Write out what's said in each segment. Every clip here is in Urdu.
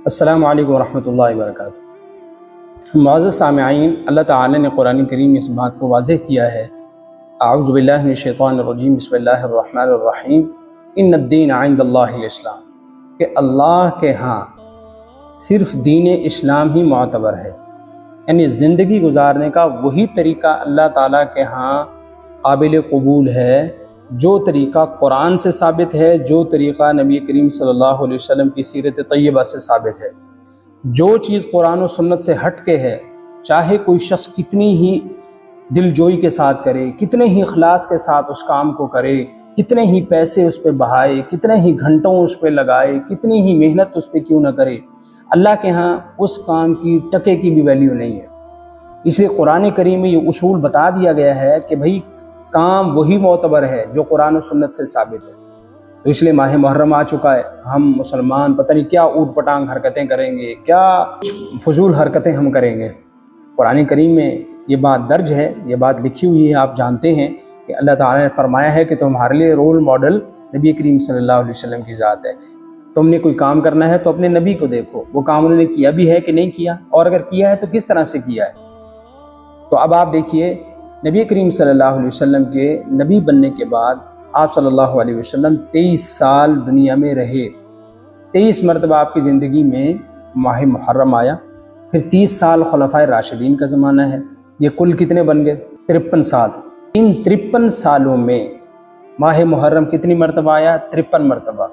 السلام علیکم ورحمۃ اللہ وبرکاتہ۔ معزز سامعین، اللہ تعالی نے قرآن کریم میں اس بات کو واضح کیا ہے، اعوذ باللہ من الشیطان الرجیم، بسم اللہ الرحمن الرحیم، ان الدین عند اللہ الاسلام، کہ اللہ کے ہاں صرف دین اسلام ہی معتبر ہے، یعنی زندگی گزارنے کا وہی طریقہ اللہ تعالیٰ کے ہاں قابل قبول ہے جو طریقہ قرآن سے ثابت ہے، جو طریقہ نبی کریم صلی اللہ علیہ وسلم کی سیرت طیبہ سے ثابت ہے۔ جو چیز قرآن و سنت سے ہٹ کے ہے، چاہے کوئی شخص کتنی ہی دل جوئی کے ساتھ کرے، کتنے ہی اخلاص کے ساتھ اس کام کو کرے، کتنے ہی پیسے اس پہ بہائے، کتنے ہی گھنٹوں اس پہ لگائے، کتنی ہی محنت اس پہ کیوں نہ کرے، اللہ کے ہاں اس کام کی ٹکے کی بھی ویلیو نہیں ہے۔ اس لیے قرآن کریم میں یہ اصول بتا دیا گیا ہے کہ بھئی کام وہی معتبر ہے جو قرآن و سنت سے ثابت ہے۔ تو اس لیے ماہ محرم آ چکا ہے، ہم مسلمان پتہ نہیں کیا اوٹ پٹانگ حرکتیں کریں گے، کیا فضول حرکتیں ہم کریں گے۔ قرآن کریم میں یہ بات درج ہے، یہ بات لکھی ہوئی ہے، آپ جانتے ہیں کہ اللہ تعالیٰ نے فرمایا ہے کہ تمہارے لیے رول ماڈل نبی کریم صلی اللہ علیہ وسلم کی ذات ہے۔ تم نے کوئی کام کرنا ہے تو اپنے نبی کو دیکھو، وہ کام انہوں نے کیا بھی ہے کہ نہیں کیا، اور اگر کیا ہے تو کس طرح سے کیا ہے۔ تو اب آپ دیکھیے، نبی کریم صلی اللہ علیہ وسلم کے نبی بننے کے بعد آپ صلی اللہ علیہ وسلم 23 سال دنیا میں رہے۔ 23 مرتبہ آپ کی زندگی میں ماہ محرم آیا، پھر 30 سال خلفائے راشدین کا زمانہ ہے، یہ کل کتنے بن گئے؟ 53 سال۔ ان 53 سالوں میں ماہ محرم کتنی مرتبہ آیا؟ 53 مرتبہ۔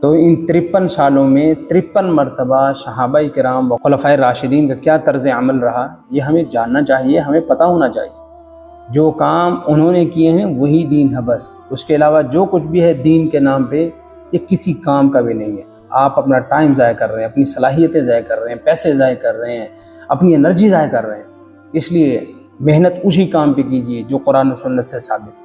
تو ان 53 سالوں میں 53 مرتبہ صحابہ کرام و خلفائے راشدین کا کیا طرز عمل رہا، یہ ہمیں جاننا چاہیے، ہمیں پتہ ہونا چاہیے۔ جو کام انہوں نے کیے ہیں وہی دین ہے، بس اس کے علاوہ جو کچھ بھی ہے دین کے نام پہ یہ کسی کام کا بھی نہیں ہے۔ آپ اپنا ٹائم ضائع کر رہے ہیں، اپنی صلاحیتیں ضائع کر رہے ہیں، پیسے ضائع کر رہے ہیں، اپنی انرجی ضائع کر رہے ہیں۔ اس لیے محنت اسی کام پہ کیجیے جو قرآن و سنت سے ثابت ہے۔